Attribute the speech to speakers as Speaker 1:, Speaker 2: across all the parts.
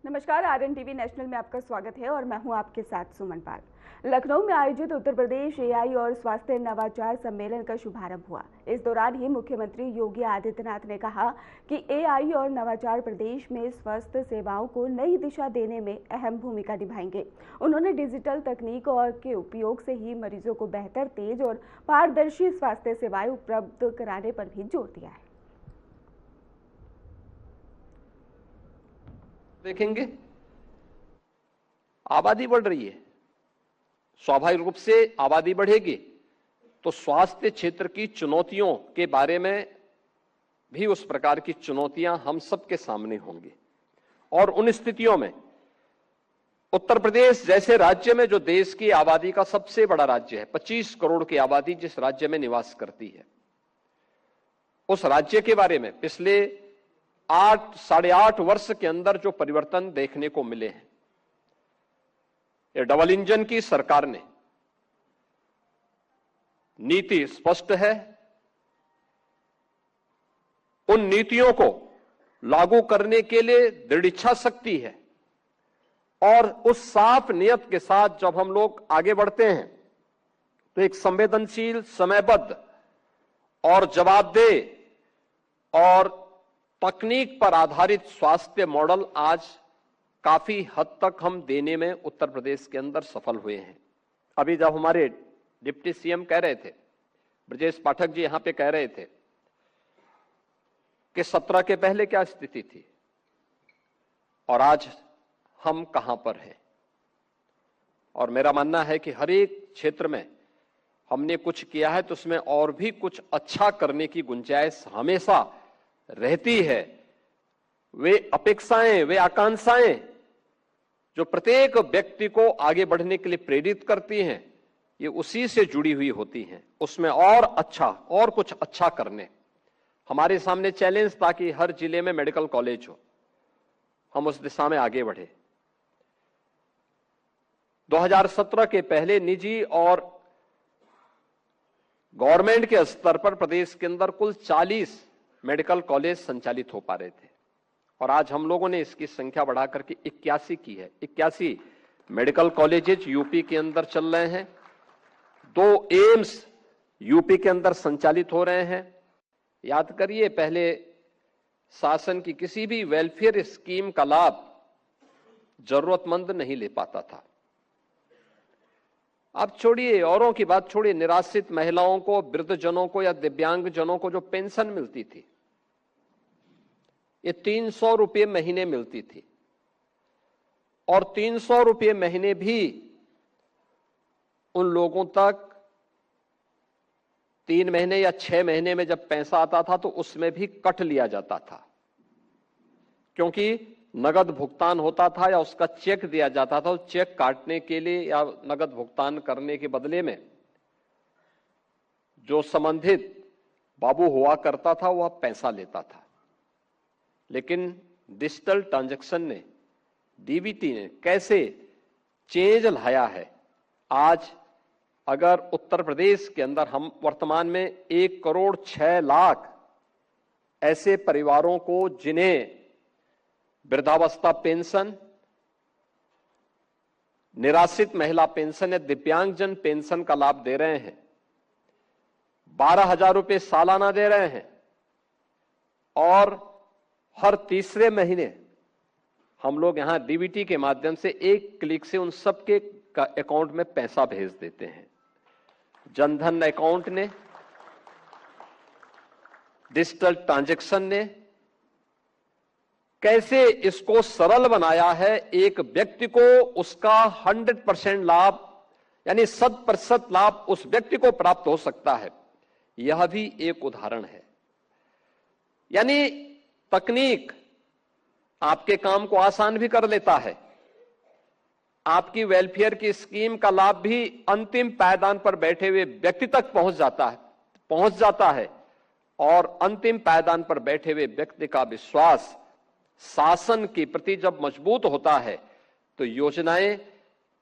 Speaker 1: नमस्कार, RN TV national में आपका स्वागत है और मैं हूं आपके साथ सुमन पाल। लखनऊ में आयोजित उत्तर प्रदेश एआई और स्वास्थ्य नवाचार सम्मेलन का शुभारंभ हुआ। इस दौरान ही मुख्यमंत्री योगी आदित्यनाथ ने कहा कि एआई और नवाचार प्रदेश में स्वास्थ्य सेवाओं को नई दिशा देने में अहम भूमिका निभाएंगे। उन्होंने डिजिटल तकनीक और के उपयोग से ही मरीजों को बेहतर, तेज और पारदर्शी स्वास्थ्य सेवाएं उपलब्ध कराने पर भी जोर दिया है।
Speaker 2: देखेंगे, आबादी बढ़ रही है, स्वाभाविक रूप से आबादी बढ़ेगी तो स्वास्थ्य क्षेत्र की चुनौतियों के बारे में भी उस प्रकार की चुनौतियां हम सबके सामने होंगी। और उन स्थितियों में उत्तर प्रदेश जैसे राज्य में, जो देश की आबादी का सबसे बड़ा राज्य है, 25 करोड़ की आबादी जिस राज्य में निवास करती है, उस राज्य के बारे में पिछले 8-8.5 वर्ष के अंदर जो परिवर्तन देखने को मिले हैं। ये डबल इंजन की सरकार ने नीति स्पष्ट है, उन नीतियों को लागू करने के लिए दृढ़ इच्छा शक्ति है और उस साफ नियत के साथ जब हम लोग आगे बढ़ते हैं तो एक संवेदनशील, समयबद्ध और जवाबदेह और तकनीक पर आधारित स्वास्थ्य मॉडल आज काफी हद तक हम देने में उत्तर प्रदेश के अंदर सफल हुए हैं। अभी जब हमारे डिप्टी सीएम कह रहे थे, ब्रजेश पाठक जी यहां पे कह रहे थे कि 17 के पहले क्या स्थिति थी और आज हम कहां पर हैं। और मेरा मानना है कि हर एक क्षेत्र में हमने कुछ किया है तो उसमें और भी कुछ अच्छा करने की गुंजाइश हमेशा रहती है। वे अपेक्षाएं, वे आकांक्षाएं जो प्रत्येक व्यक्ति को आगे बढ़ने के लिए प्रेरित करती हैं, ये उसी से जुड़ी हुई होती हैं। उसमें और अच्छा, और कुछ अच्छा करने। हमारे सामने चैलेंज था कि हर जिले में मेडिकल कॉलेज हो, हम उस दिशा में आगे बढ़े। 2017 के पहले निजी और गवर्नमेंट के स्तर पर प्रदेश के अंदर कुल 40 मेडिकल कॉलेज संचालित हो पा रहे थे और आज हम लोगों ने इसकी संख्या बढ़ाकर के 81 की है। 81 मेडिकल कॉलेजेस यूपी के अंदर चल रहे हैं, 2 एम्स यूपी के अंदर संचालित हो रहे हैं। याद करिए, पहले शासन की किसी भी वेलफेयर स्कीम का लाभ जरूरतमंद नहीं ले पाता था। आप छोड़िए, औरों की बात छोड़िए, निराश्रित महिलाओं को, वृद्धजनों को या दिव्यांग जनों को जो पेंशन मिलती थी, ये 300 रुपये महीने मिलती थी और 300 रुपये महीने भी उन लोगों तक 3 महीने या 6 महीने में जब पैसा आता था तो उसमें भी कट लिया जाता था, क्योंकि नगद भुगतान होता था या उसका चेक दिया जाता था। तो चेक काटने के लिए या नगद भुगतान करने के बदले में जो संबंधित बाबू हुआ करता था वह पैसा लेता था। लेकिन डिजिटल ट्रांजैक्शन ने, डीबीटी ने कैसे चेंज लाया है। आज अगर उत्तर प्रदेश के अंदर हम वर्तमान में 1,06,00,000 ऐसे परिवारों को जिन्हें वृद्धावस्था पेंशन, निराश्रित महिला पेंशन या दिव्यांगजन पेंशन का लाभ दे रहे हैं, 12,000 रुपये सालाना दे रहे हैं और हर तीसरे महीने हम लोग यहां डीबीटी के माध्यम से एक क्लिक से उन सबके अकाउंट में पैसा भेज देते हैं। जनधन अकाउंट ने, डिजिटल ट्रांजैक्शन ने कैसे इसको सरल बनाया है। एक व्यक्ति को उसका 100% लाभ, यानी 100% लाभ उस व्यक्ति को प्राप्त हो सकता है। यह भी एक उदाहरण है। यानी तकनीक आपके काम को आसान भी कर लेता है। आपकी वेलफेयर की स्कीम का लाभ भी अंतिम पायदान पर बैठे हुए व्यक्ति तक पहुंच जाता है और अंतिम पायदान पर बैठे हुए व्यक्ति का विश्वास शासन के प्रति जब मजबूत होता है तो योजनाएं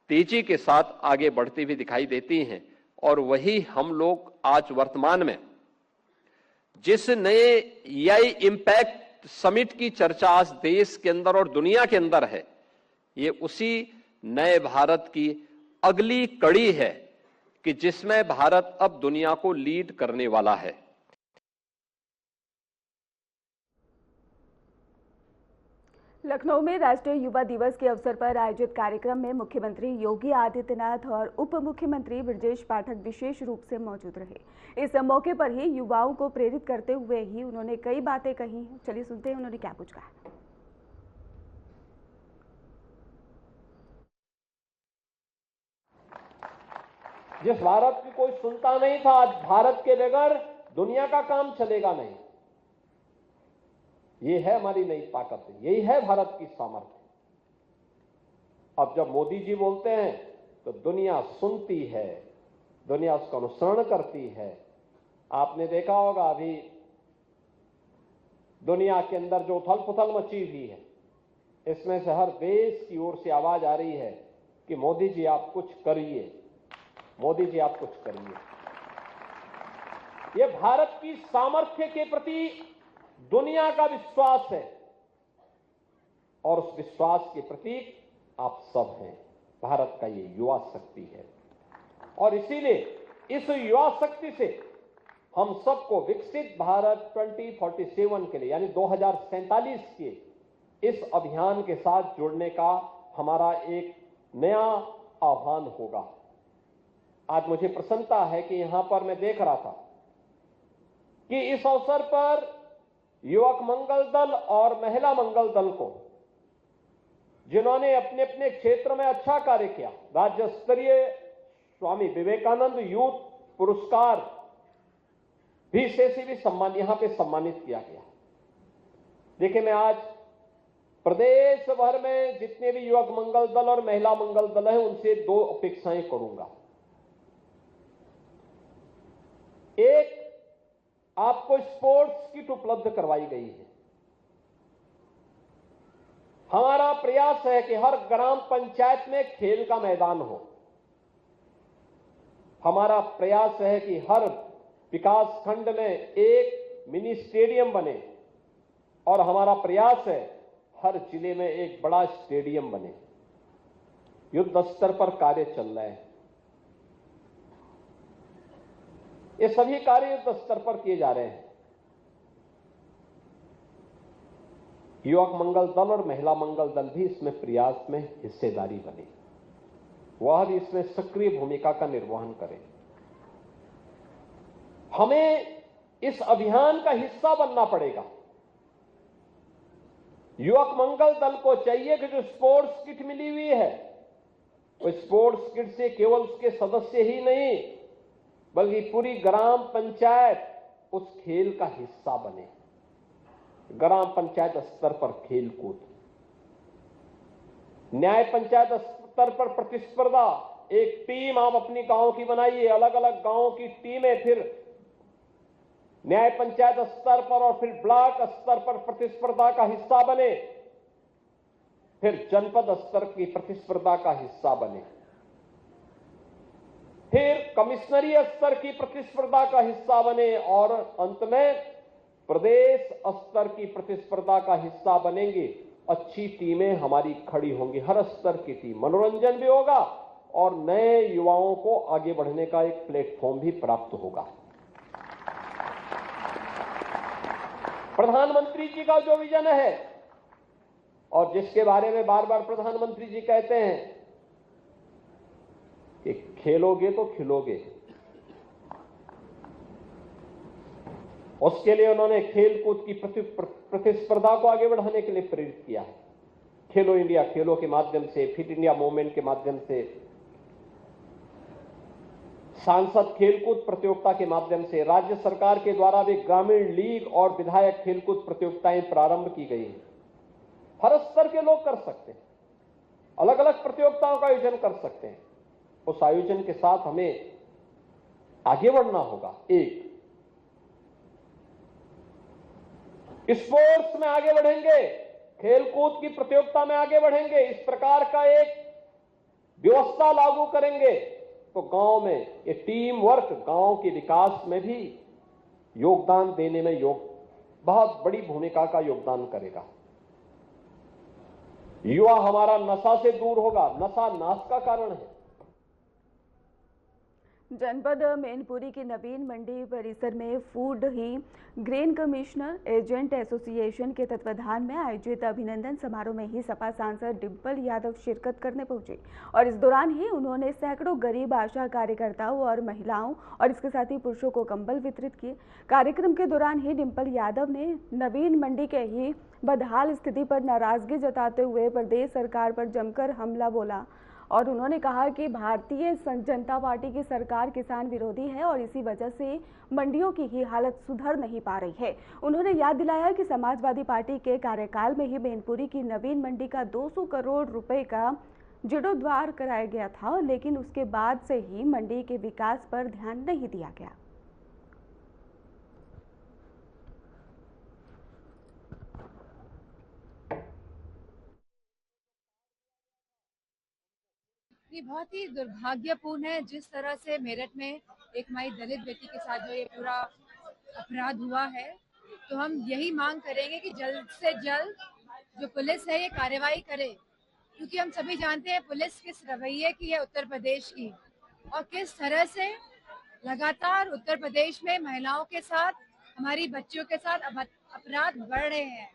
Speaker 2: तेजी के साथ आगे बढ़ती हुई दिखाई देती हैं। और वही हम लोग आज वर्तमान में जिस नए एआई इंपैक्ट समिट की चर्चा आज देश के अंदर और दुनिया के अंदर है, ये उसी नए भारत की अगली कड़ी है कि जिसमें भारत अब दुनिया को लीड करने वाला है।
Speaker 1: लखनऊ में राष्ट्रीय युवा दिवस के अवसर पर आयोजित कार्यक्रम में मुख्यमंत्री योगी आदित्यनाथ और उप मुख्यमंत्री ब्रजेश पाठक विशेष रूप से मौजूद रहे। इस मौके पर ही युवाओं को प्रेरित करते हुए ही उन्होंने कई बातें कही। चलिए सुनते हैं उन्होंने क्या कुछ कहा।
Speaker 3: जिस भारत की कोई सुनता नहीं था, आज भारत के बगैर दुनिया का काम चलेगा नहीं। ये है हमारी नई ताकत, यही है भारत की सामर्थ्य। अब जब मोदी जी बोलते हैं तो दुनिया सुनती है, दुनिया उसका अनुसरण करती है। आपने देखा होगा अभी दुनिया के अंदर जो उथल पुथल मची हुई है, इसमें से हर देश की ओर से आवाज आ रही है कि मोदी जी आप कुछ करिए, मोदी जी आप कुछ करिए। ये भारत की सामर्थ्य के प्रति दुनिया का विश्वास है और उस विश्वास के प्रतीक आप सब हैं। भारत का ये युवा शक्ति है और इसीलिए इस युवा शक्ति से हम सबको विकसित भारत 2047 के लिए यानी 2047 के इस अभियान के साथ जुड़ने का हमारा एक नया आह्वान होगा। आज मुझे प्रसन्नता है कि यहां पर मैं देख रहा था कि इस अवसर पर युवक मंगल दल और महिला मंगल दल को, जिन्होंने अपने अपने क्षेत्र में अच्छा कार्य किया, राज्य स्तरीय स्वामी विवेकानंद यूथ पुरस्कार भी से सम्मान यहां पे सम्मानित किया गया। देखिए, मैं आज प्रदेश भर में जितने भी युवक मंगल दल और महिला मंगल दल हैं उनसे दो अपेक्षाएं करूंगा। एक, आपको स्पोर्ट्स किट उपलब्ध करवाई गई है। हमारा प्रयास है कि हर ग्राम पंचायत में खेल का मैदान हो। हमारा प्रयास है कि हर विकास खंड में एक मिनी स्टेडियम बने और हमारा प्रयास है हर जिले में एक बड़ा स्टेडियम बने। युद्ध स्तर पर कार्य चल रहे हैं। ये सभी कार्य युद्ध स्तर पर किए जा रहे हैं। युवक मंगल दल और महिला मंगल दल भी इसमें प्रयास में हिस्सेदारी बने, वह भी इसमें सक्रिय भूमिका का निर्वहन करें। हमें इस अभियान का हिस्सा बनना पड़ेगा। युवक मंगल दल को चाहिए कि जो स्पोर्ट्स किट मिली हुई है, वो स्पोर्ट्स किट से केवल उसके सदस्य ही नहीं बल्कि पूरी ग्राम पंचायत उस खेल का हिस्सा बने। ग्राम पंचायत स्तर पर खेल कूद, न्याय पंचायत स्तर पर प्रतिस्पर्धा, एक टीम आप अपनी गांव की बनाइए, अलग अलग गांव की टीमें फिर न्याय पंचायत स्तर पर और फिर ब्लॉक स्तर पर प्रतिस्पर्धा का हिस्सा बने, फिर जनपद स्तर की प्रतिस्पर्धा का हिस्सा बने, फिर कमिश्नरी स्तर की प्रतिस्पर्धा का हिस्सा बने और अंत में प्रदेश स्तर की प्रतिस्पर्धा का हिस्सा बनेंगे। अच्छी टीमें हमारी खड़ी होंगी, हर स्तर की टीम। मनोरंजन भी होगा और नए युवाओं को आगे बढ़ने का एक प्लेटफॉर्म भी प्राप्त होगा। प्रधानमंत्री जी का जो विजन है और जिसके बारे में बार बार प्रधानमंत्री जी कहते हैं कि खेलोगे तो खिलोगे, उसके लिए उन्होंने खेल कूद की प्रतिस्पर्धा को आगे बढ़ाने के लिए प्रेरित किया है। खेलो इंडिया खेलों के माध्यम से, फिट इंडिया मूवमेंट के माध्यम से, सांसद खेलकूद प्रतियोगिता के माध्यम से, राज्य सरकार के द्वारा भी ग्रामीण लीग और विधायक खेलकूद प्रतियोगिताएं प्रारंभ की गई हैं। हर स्तर के लोग कर सकते हैं, अलग अलग प्रतियोगिताओं का आयोजन कर सकते हैं। उस आयोजन के साथ हमें आगे बढ़ना होगा। एक, स्पोर्ट्स में आगे बढ़ेंगे, खेलकूद की प्रतियोगिता में आगे बढ़ेंगे, इस प्रकार का एक व्यवस्था लागू करेंगे तो गांव में ये टीम वर्क गांव के विकास में भी योगदान देने में बहुत बड़ी भूमिका का योगदान करेगा। युवा हमारा नशा से दूर होगा, नशा नाश का कारण है।
Speaker 1: जनपद मैनपुरी की नवीन मंडी परिसर में फूड ही ग्रेन कमिश्नर एजेंट एसोसिएशन के तत्वाधान में आयोजित अभिनंदन समारोह में ही सपा सांसद डिंपल यादव शिरकत करने पहुंचे और इस दौरान ही उन्होंने सैकड़ों गरीब आशा कार्यकर्ताओं और महिलाओं और इसके साथ ही पुरुषों को कंबल वितरित किए। कार्यक्रम के दौरान ही डिंपल यादव ने नवीन मंडी के ही बदहाल स्थिति पर नाराजगी जताते हुए प्रदेश सरकार पर जमकर हमला बोला और उन्होंने कहा कि भारतीय जनता पार्टी की सरकार किसान विरोधी है और इसी वजह से मंडियों की ही हालत सुधर नहीं पा रही है। उन्होंने याद दिलाया कि समाजवादी पार्टी के कार्यकाल में ही मैनपुरी की नवीन मंडी का 200 करोड़ रुपए का जीर्णोद्धार कराया गया था, लेकिन उसके बाद से ही मंडी के विकास पर ध्यान नहीं दिया गया।
Speaker 4: ये बहुत ही दुर्भाग्यपूर्ण है जिस तरह से मेरठ में एक माई दलित बेटी के साथ जो ये पूरा अपराध हुआ है। तो हम यही मांग करेंगे कि जल्द से जल्द जो पुलिस है ये कार्रवाई करे, क्योंकि हम सभी जानते हैं पुलिस किस रवैये की है उत्तर प्रदेश की और किस तरह से लगातार उत्तर प्रदेश में महिलाओं के साथ, हमारी बच्चियों के साथ अपराध बढ़ रहे हैं।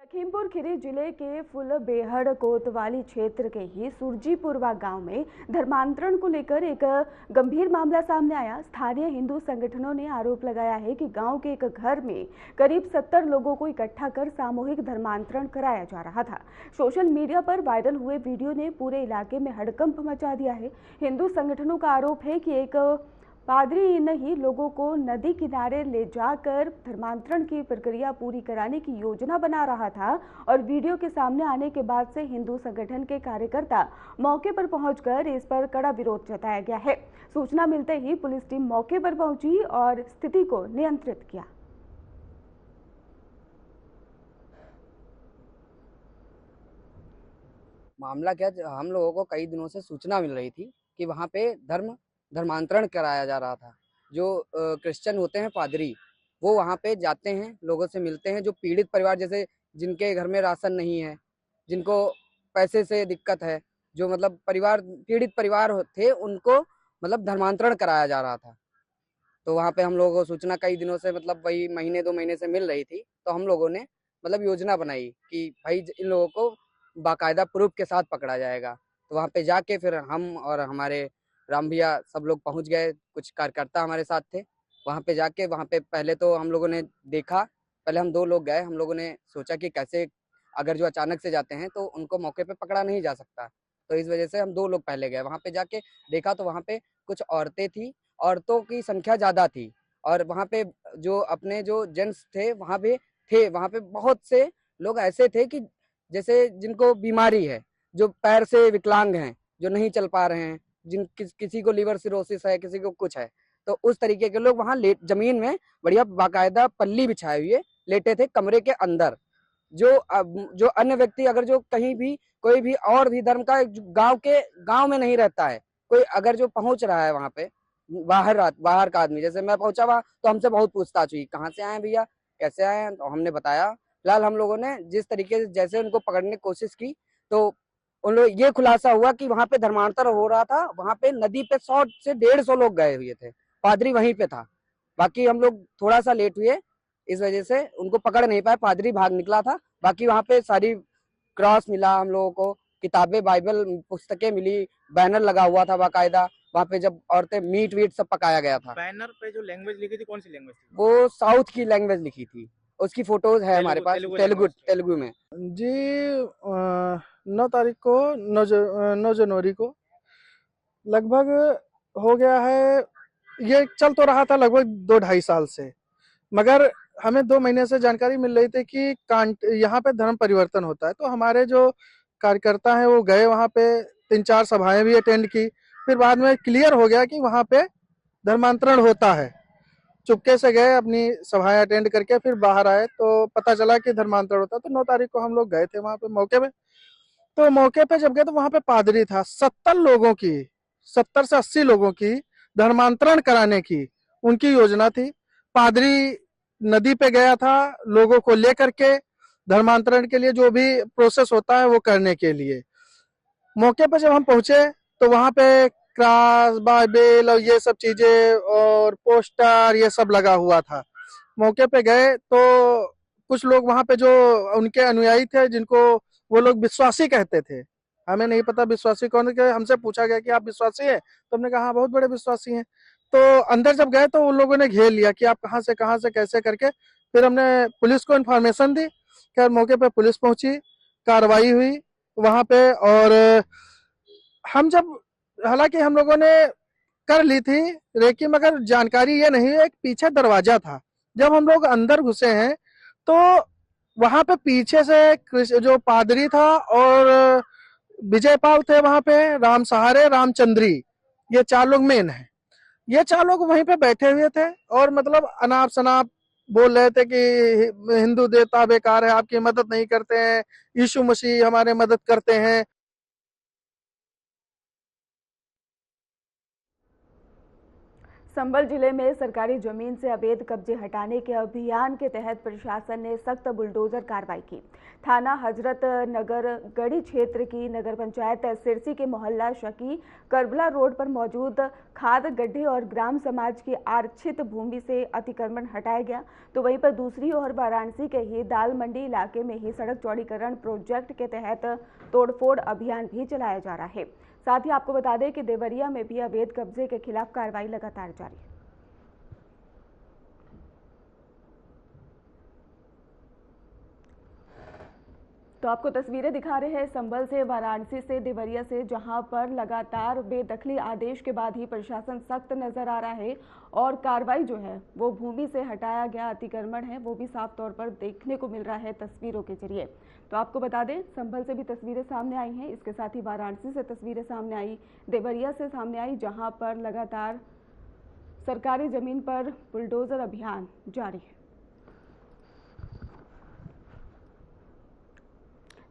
Speaker 1: लखीमपुर खीरी जिले के फुलबेहड़ कोतवाली क्षेत्र के ही सुरजीपुरवा गांव में धर्मांतरण को लेकर एक गंभीर मामला सामने आया। स्थानीय हिंदू संगठनों ने आरोप लगाया है कि गांव के एक घर में करीब 70 लोगों को इकट्ठा कर सामूहिक धर्मांतरण कराया जा रहा था। सोशल मीडिया पर वायरल हुए वीडियो ने पूरे इलाके में हड़कंप मचा दिया है। हिंदू संगठनों का आरोप है कि एक पादरी इन ही लोगों को नदी किनारे ले जाकर धर्मांतरण की प्रक्रिया पूरी कराने की योजना बना रहा था और वीडियो के सामने आने के बाद से हिंदू संगठन के कार्यकर्ता मौके पर पहुंचकर इस पर कड़ा विरोध जताया गया है। सूचना मिलते ही पुलिस टीम मौके पर पहुंची और स्थिति को नियंत्रित किया।
Speaker 5: मामला क्या, हम लोगों को कई दिनों से सूचना मिल रही थी कि वहाँ पे धर्मांतरण कराया जा रहा था। जो क्रिश्चियन होते हैं पादरी, वो वहाँ पे जाते हैं, लोगों से मिलते हैं। जो पीड़ित परिवार, जैसे जिनके घर में राशन नहीं है, जिनको पैसे से दिक्कत है, जो मतलब पीड़ित परिवार थे, उनको मतलब धर्मांतरण कराया जा रहा था। तो वहाँ पे हम लोगों को सूचना कई दिनों से, मतलब वही महीने 2 महीने से मिल रही थी। तो हम लोगों ने मतलब योजना बनाई कि भाई इन लोगों को बाकायदा प्रूफ के साथ पकड़ा जाएगा। तो वहाँ पे जाके फिर हम और हमारे राम भैया सब लोग पहुंच गए, कुछ कार्यकर्ता हमारे साथ थे। वहाँ पे जाके वहाँ पे पहले तो हम लोगों ने देखा, पहले हम 2 लोग गए। हम लोगों ने सोचा कि कैसे, अगर जो अचानक से जाते हैं तो उनको मौके पे पकड़ा नहीं जा सकता, तो इस वजह से हम 2 लोग पहले गए। वहाँ पे जाके देखा तो वहाँ पे कुछ औरतें थी, औरतों की संख्या ज्यादा थी और वहाँ पे जो अपने जो जेंट्स थे वहाँ पे बहुत से लोग ऐसे थे कि जैसे जिनको बीमारी है, जो पैर से विकलांग हैं, जो नहीं चल पा रहे हैं, किसी को लीवर सिरोसिस है, किसी को कुछ है। तो उस तरीके के लोग वहाँ जमीन में बढ़िया बाकायदा पल्ली बिछाए हुए लेटे थे कमरे के अंदर। जो अन्य व्यक्ति, अगर जो कहीं भी कोई भी और भी धर्म का गांव में नहीं रहता है, कोई अगर जो पहुंच रहा है वहाँ पे, बाहर का आदमी, जैसे मैं पहुंचा वहां तो हमसे बहुत पूछताछ हुई, कहाँ से आए भैया, कैसे आए हैं, तो हमने बताया। फिलहाल हम लोगों ने जिस तरीके से जैसे उनको पकड़ने की कोशिश की, तो उन लोग ये खुलासा हुआ कि वहां पे धर्मांतरण हो रहा था। वहां पे नदी पे 100 से 150 लोग गए हुए थे, पादरी वहीं पे था। बाकी हम लोग थोड़ा सा लेट हुए, इस वजह से उनको पकड़ नहीं पाए, पादरी भाग निकला था। बाकी वहां पे सारी क्रॉस मिला हम लोगों को, किताबें, बाइबल, पुस्तकें मिली, बैनर लगा हुआ था बाकायदा। वहाँ पे जब औरतें मीट वीट सब पकाया गया था।
Speaker 6: बैनर पे जो लैंग्वेज लिखी थी, कौन सी लैंग्वेज थी?
Speaker 5: वो साउथ की लैंग्वेज लिखी थी, उसकी फोटोज है हमारे पास, तेलुगु में
Speaker 7: जी। 9 तारीख को 9 जनवरी को लगभग हो गया है। ये चल तो रहा था लगभग 2-2.5 साल से, मगर हमें 2 महीने से जानकारी मिल रही थी कि यहाँ पे धर्म परिवर्तन होता है। तो हमारे जो कार्यकर्ता हैं वो गए वहाँ पे, 3-4 सभाएं भी अटेंड की। फिर बाद में क्लियर हो गया कि वहाँ पे धर्मांतरण होता है। चुपके से गए, अपनी सभाएं अटेंड करके फिर बाहर आए तो पता चला कि धर्मांतरण होता है। तो 9 तारीख को हम लोग गए थे वहाँ पे मौके पे। तो मौके पे जब गए तो वहाँ पे पादरी था, 70 से 80 लोगों की धर्मांतरण कराने की उनकी योजना थी। पादरी नदी पे गया था लोगों को लेकर के धर्मांतरण के लिए, जो भी प्रोसेस होता है वो करने के लिए। मौके पर जब हम पहुंचे तो वहां पे क्रॉस बाइबल और ये सब चीजें और पोस्टर ये सब लगा हुआ था। मौके पे गए तो कुछ लोग वहां पे जो उनके अनुयायी थे, जिनको वो लोग विश्वासी कहते थे, हमें नहीं पता विश्वासी कौन है, हमसे पूछा गया कि आप विश्वासी हैं, तो हमने कहा हाँ बहुत बड़े विश्वासी हैं। तो अंदर जब गए तो उन लोगों ने घेर लिया कि आप कहाँ से कैसे करके। फिर हमने पुलिस को इन्फॉर्मेशन दी। खैर मौके पे पुलिस पहुंची, कार्रवाई हुई वहां पे। और हम जब, हालांकि हम लोगों ने कर ली थी, लेकिन मगर जानकारी ये नहीं, एक पीछे दरवाजा था। जब हम लोग अंदर घुसे हैं तो वहां पे पीछे से जो पादरी था और विजयपाल थे, वहां पे राम सहारे, रामचंद्री, ये 4 लोग मेन हैं। ये 4 लोग वहीं पे बैठे हुए थे और मतलब अनाप शनाप बोल रहे थे कि हिंदू देवता बेकार है, आपकी मदद नहीं करते हैं, यीशु मसीह हमारे मदद करते हैं।
Speaker 1: संभल जिले में सरकारी जमीन से अवैध कब्जे हटाने के अभियान के तहत प्रशासन ने सख्त बुलडोजर कार्रवाई की। थाना हजरत नगर गढ़ी क्षेत्र की नगर पंचायत सिरसी के मोहल्ला शकी करबला रोड पर मौजूद खाद गड्ढे और ग्राम समाज की आरक्षित भूमि से अतिक्रमण हटाया गया। तो वहीं पर दूसरी ओर वाराणसी के ही दाल मंडी इलाके में ही सड़क चौड़ीकरण प्रोजेक्ट के तहत तोड़फोड़ अभियान भी चलाया जा रहा है। साथ ही आपको बता दें कि देवरिया में भी अवैध कब्जे के खिलाफ कार्रवाई लगातार जारी है। तो आपको तस्वीरें दिखा रहे हैं संभल से, वाराणसी से, देवरिया से, जहां पर लगातार बेदखली आदेश के बाद ही प्रशासन सख्त नजर आ रहा है और कार्रवाई जो है वो भूमि से हटाया गया अतिक्रमण है वो भी साफ तौर पर देखने को मिल रहा है तस्वीरों के जरिए। तो आपको बता दें संभल से भी तस्वीरें सामने आई हैं, इसके साथ ही वाराणसी से तस्वीरें सामने आई, देवरिया से सामने आई, जहाँ पर लगातार सरकारी जमीन पर बुलडोजर अभियान जारी है।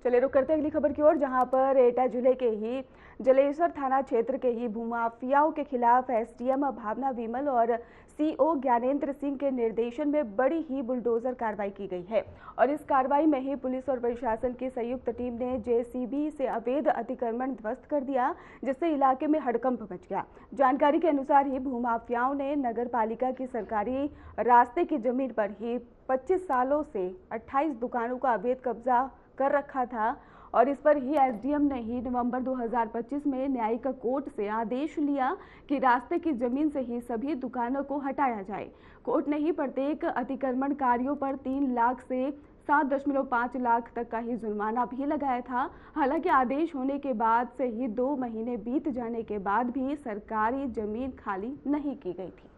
Speaker 1: चलिए रुक करते हैं अगली खबर की ओर, जहां पर एटा जिले के ही जलेश्वर थाना क्षेत्र के ही भूमाफियाओं के खिलाफ एसडीएम भावना विमल और सीओ ज्ञानेंद्र सिंह के निर्देशन में बड़ी ही बुलडोजर कार्रवाई की गई है। और इस कार्रवाई में ही पुलिस और प्रशासन की संयुक्त टीम ने जेसीबी से अवैध अतिक्रमण ध्वस्त कर दिया, जिससे इलाके में हड़कंप मच गया। जानकारी के अनुसार ही भूमाफियाओं ने नगर पालिका की सरकारी रास्ते की जमीन पर ही 25 सालों से 28 दुकानों का अवैध कब्जा कर रखा था और इस पर ही एसडीएम ने ही नवंबर 2025 में न्यायिक कोर्ट से आदेश लिया कि रास्ते की जमीन से ही सभी दुकानों को हटाया जाए। कोर्ट ने ही प्रत्येक अतिक्रमणकारियों पर 3 लाख से 7.5 लाख तक का ही जुर्माना भी लगाया था। हालांकि आदेश होने के बाद से ही 2 महीने बीत जाने के बाद भी सरकारी जमीन खाली नहीं की गई थी।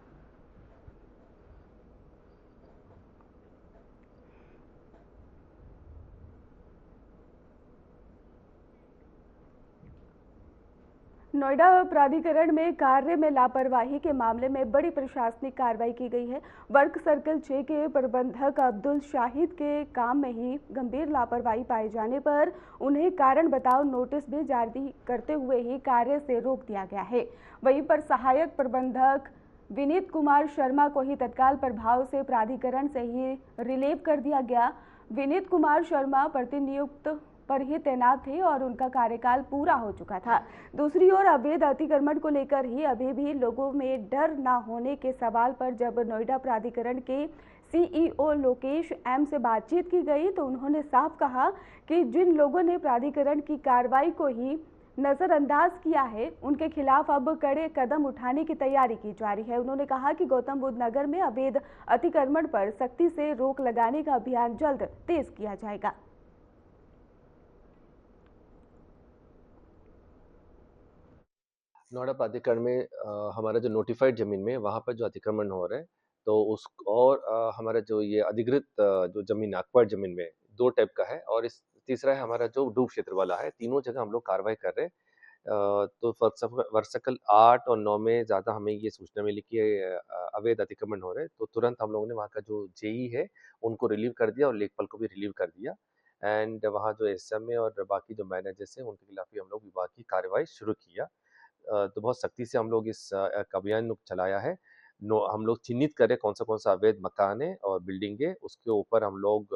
Speaker 1: नोएडा प्राधिकरण में कार्य में लापरवाही के मामले में बड़ी प्रशासनिक कार्रवाई की गई है। वर्क सर्कल 6 के प्रबंधक अब्दुल शाहिद के काम में ही गंभीर लापरवाही पाए जाने पर उन्हें कारण बताओ नोटिस भी जारी करते हुए ही कार्य से रोक दिया गया है। वहीं पर सहायक प्रबंधक विनीत कुमार शर्मा को ही तत्काल प्रभाव से प्राधिकरण से ही रिलीव कर दिया गया। विनीत कुमार शर्मा प्रतिनियुक्त पर ही तैनात थे और उनका कार्यकाल पूरा हो चुका था। दूसरी ओर अवैध अतिक्रमण को लेकर ही अभी भी लोगों में डर न होने के सवाल पर जब नोएडा प्राधिकरण के सीईओ लोकेश एम से बातचीत की गई तो उन्होंने साफ कहा कि जिन लोगों ने प्राधिकरण की कार्रवाई को ही नजरअंदाज किया है उनके खिलाफ अब कड़े कदम उठाने की तैयारी की जा रही है। उन्होंने कहा कि गौतम बुद्ध नगर में अवैध अतिक्रमण पर सख्ती से रोक लगाने का अभियान जल्द तेज किया जाएगा।
Speaker 8: नोएडा प्राधिकरण में हमारा जो नोटिफाइड जमीन में वहाँ पर जो अतिक्रमण हो रहा है तो उस और हमारा जो ये अधिकृत जो जमीन एक्वायर्ड जमीन में 2 टाइप का है और इस तीसरा है हमारा जो डूब क्षेत्र वाला है। तीनों जगह हम लोग कार्रवाई कर रहे हैं। तो वर्षकल 8 और 9 में ज़्यादा हमें ये सूचना मिली कि अवैध अतिक्रमण हो रहे हैं, तो तुरंत हम लोगों ने वहाँ का जो जेई है उनको रिलीव कर दिया और लेखपाल को भी रिलीव कर दिया। एंड वहाँ जो एसएमए और बाकी जो मैनेजर्स हैं उनके खिलाफ भी हम लोग विभाग की कार्रवाई शुरू किया। तो बहुत सख्ती से हम लोग इस अभियान चलाया है हम लोग चिन्हित करें कौन सा अवैध मकान है और बिल्डिंग है, उसके ऊपर हम लोग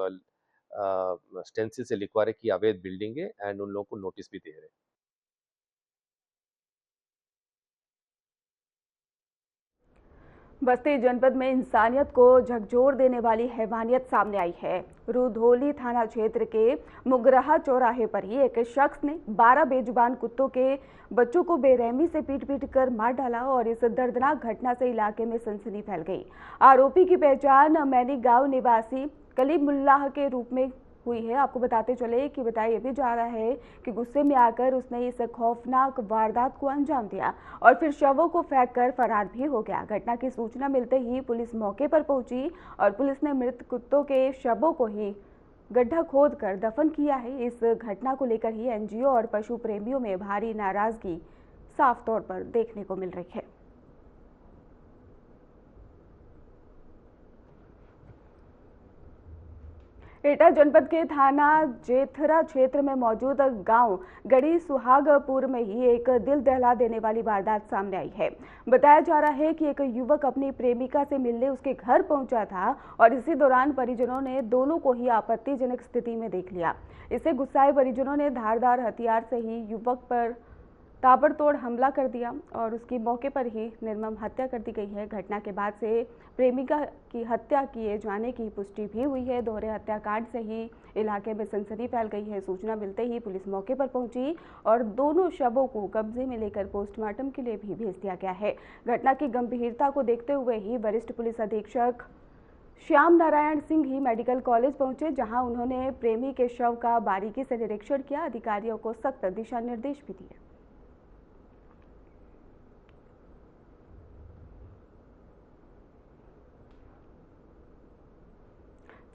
Speaker 8: स्टेंसिल से लिखवा रहे कि अवैध बिल्डिंग है एंड उन लोगों को नोटिस भी दे रहे हैं।
Speaker 1: बस्ती जनपद में इंसानियत को झकझोर देने वाली हैवानियत सामने आई है। रुधौली थाना क्षेत्र के मुगरहा चौराहे पर ही एक शख्स ने 12 बेजुबान कुत्तों के बच्चों को बेरहमी से पीट कर मार डाला और इस दर्दनाक घटना से इलाके में सनसनी फैल गई। आरोपी की पहचान मैनी गांव निवासी कलीमुल्लाह के रूप में हुई है। आपको बताते चले कि बताया भी जा रहा है कि गुस्से में आकर उसने इस खौफनाक वारदात को अंजाम दिया और फिर शवों को फेंककर फरार भी हो गया। घटना की सूचना मिलते ही पुलिस मौके पर पहुंची और पुलिस ने मृत कुत्तों के शवों को ही गड्ढा खोदकर दफन किया है। इस घटना को लेकर ही एनजीओ और पशु प्रेमियों में भारी नाराजगी साफ तौर पर देखने को मिल रही है। एटा जनपद के थाना जेथरा क्षेत्र में मौजूद गांव गड़ी सुहागपुर में ही एक दिल दहला देने वाली वारदात सामने आई है। बताया जा रहा है कि एक युवक अपनी प्रेमिका से मिलने उसके घर पहुंचा था और इसी दौरान परिजनों ने दोनों को ही आपत्तिजनक स्थिति में देख लिया। इससे गुस्साए परिजनों ने धारदार हथियार से ही युवक पर ताबड़तोड़ हमला कर दिया और उसकी मौके पर ही निर्मम हत्या कर दी गई है। घटना के बाद से प्रेमिका की हत्या किए जाने की पुष्टि भी हुई है। दोहरे हत्याकांड से ही इलाके में सनसनी फैल गई है। सूचना मिलते ही पुलिस मौके पर पहुंची और दोनों शवों को कब्जे में लेकर पोस्टमार्टम के लिए भी भेज दिया गया है। घटना की गंभीरता को देखते हुए ही वरिष्ठ पुलिस अधीक्षक श्याम नारायण सिंह ही मेडिकल कॉलेज पहुंचे, जहां उन्होंने प्रेमी के शव का बारीकी से निरीक्षण किया। अधिकारियों को सख्त दिशा निर्देश भी दिए।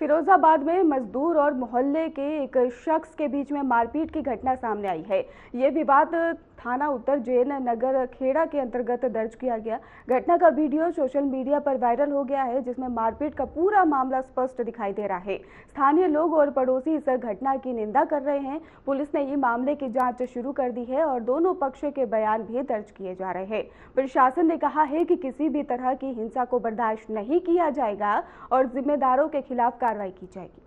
Speaker 1: फिरोजाबाद में मजदूर और मोहल्ले के एक शख्स के बीच में मारपीट की घटना सामने आई है। ये विवाद थाना उत्तर जैन नगर खेड़ा के अंतर्गत दर्ज किया गया। घटना का वीडियो सोशल मीडिया पर वायरल हो गया है, जिसमें मारपीट का पूरा मामला स्पष्ट दिखाई दे रहा है। स्थानीय लोग और पड़ोसी इस घटना की निंदा कर रहे हैं। पुलिस ने ये मामले की जांच शुरू कर दी है और दोनों पक्ष के बयान भी दर्ज किए जा रहे हैं। प्रशासन ने कहा है कि किसी भी तरह की हिंसा को बर्दाश्त नहीं किया जाएगा और जिम्मेदारों के खिलाफ कार्रवाई की जाएगी।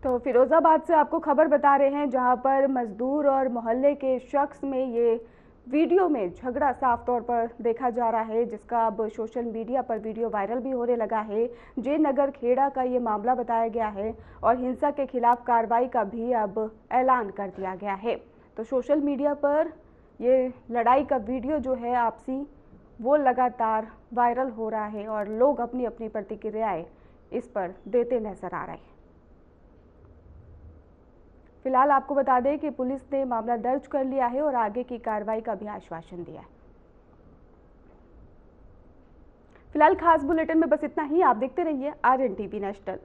Speaker 1: तो फिरोजाबाद से आपको खबर बता रहे हैं, जहां पर मजदूर और मोहल्ले के शख्स में ये वीडियो में झगड़ा साफ तौर पर देखा जा रहा है, जिसका अब सोशल मीडिया पर वीडियो वायरल भी होने लगा है। जैन नगर खेड़ा का ये मामला बताया गया है और हिंसा के खिलाफ कार्रवाई का भी अब ऐलान कर दिया गया है। तो सोशल मीडिया पर ये लड़ाई का वीडियो जो है आपसी, वो लगातार वायरल हो रहा है और लोग अपनी अपनी प्रतिक्रियाएं इस पर देते नजर आ रहे हैं। फिलहाल आपको बता दें कि पुलिस ने मामला दर्ज कर लिया है और आगे की कार्रवाई का भी आश्वासन दिया है। फिलहाल खास बुलेटिन में बस इतना ही। आप देखते रहिए RNTV नेशनल।